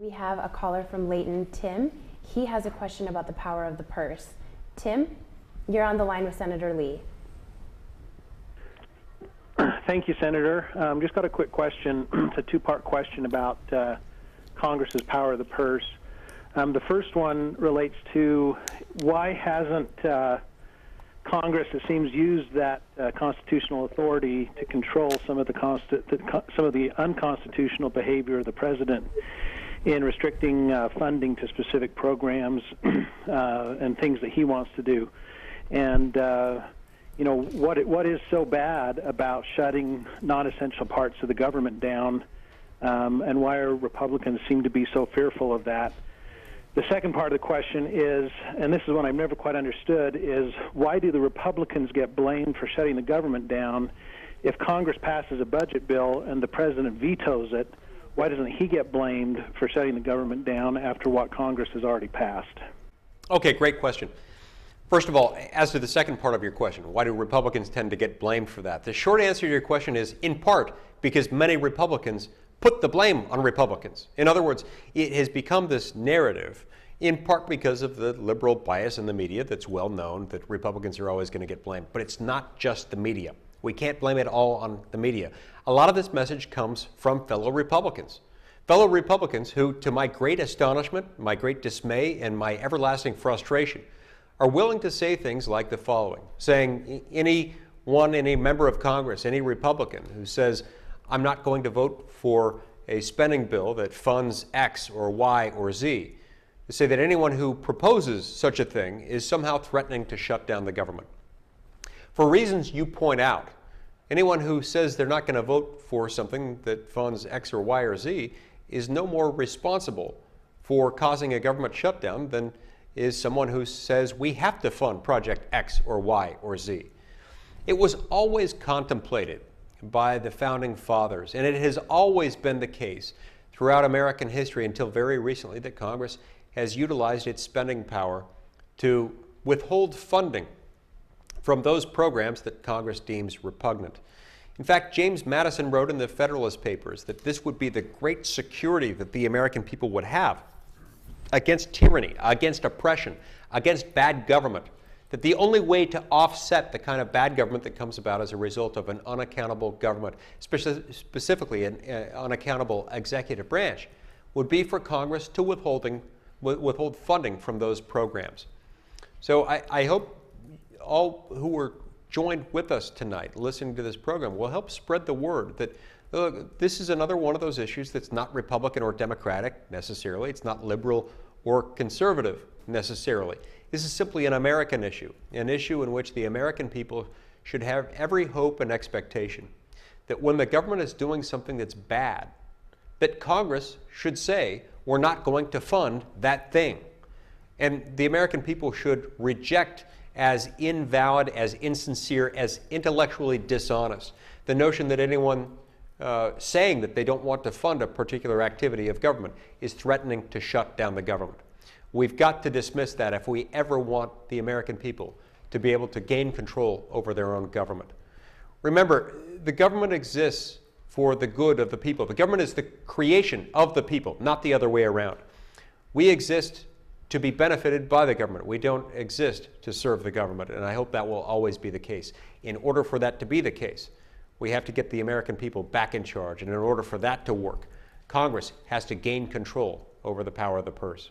We have a caller from Layton, Tim. He has a question about the power of the purse. Tim, you're on the line with Senator Lee. Thank you, Senator. Just got a quick question. It's a two-part question about Congress's power of the purse. The first one relates to why hasn't Congress, it seems, used that constitutional authority to control some of the unconstitutional behavior of the president in restricting funding to specific programs and things that he wants to do. And you know, what is so bad about shutting non-essential parts of the government down, and why are Republicans seem to be so fearful of that? The second part of the question is, and this is one I've never quite understood, is why do the Republicans get blamed for shutting the government down if Congress passes a budget bill and the president vetoes it? Why doesn't he get blamed for shutting the government down after what Congress has already passed? Okay, great question. First of all, as to the second part of your question, why do Republicans tend to get blamed for that? The short answer to your question is, in part, because many Republicans put the blame on Republicans. In other words, it has become this narrative, in part because of the liberal bias in the media that's well known that Republicans are always going to get blamed. But it's not just the media. We can't blame it all on the media. A lot of this message comes from fellow Republicans. Fellow Republicans who, to my great astonishment, my great dismay, and my everlasting frustration, are willing to say things like the following, saying any member of Congress, any Republican who says, I'm not going to vote for a spending bill that funds X or Y or Z, to say that anyone who proposes such a thing is somehow threatening to shut down the government. For reasons you point out, anyone who says they're not going to vote for something that funds X or Y or Z is no more responsible for causing a government shutdown than is someone who says we have to fund Project X or Y or Z. It was always contemplated by the founding fathers, and it has always been the case throughout American history until very recently, that Congress has utilized its spending power to withhold funding from those programs that Congress deems repugnant. In fact, James Madison wrote in the Federalist Papers that this would be the great security that the American people would have against tyranny, against oppression, against bad government, that the only way to offset the kind of bad government that comes about as a result of an unaccountable government, specifically an unaccountable executive branch, would be for Congress to withhold funding from those programs. So I hope all who are joined with us tonight listening to this program will help spread the word that this is another one of those issues that's not Republican or Democratic necessarily. It's not liberal or conservative necessarily. This is simply an American issue, an issue in which the American people should have every hope and expectation that when the government is doing something that's bad, that Congress should say, we're not going to fund that thing. And the American people should reject as invalid, as insincere, as intellectually dishonest the notion that anyone saying that they don't want to fund a particular activity of government is threatening to shut down the government. We've got to dismiss that if we ever want the American people to be able to gain control over their own government. Remember, the government exists for the good of the people. The government is the creation of the people, not the other way around. We exist to be benefited by the government. We don't exist to serve the government, and I hope that will always be the case. In order for that to be the case, we have to get the American people back in charge, and in order for that to work, Congress has to gain control over the power of the purse.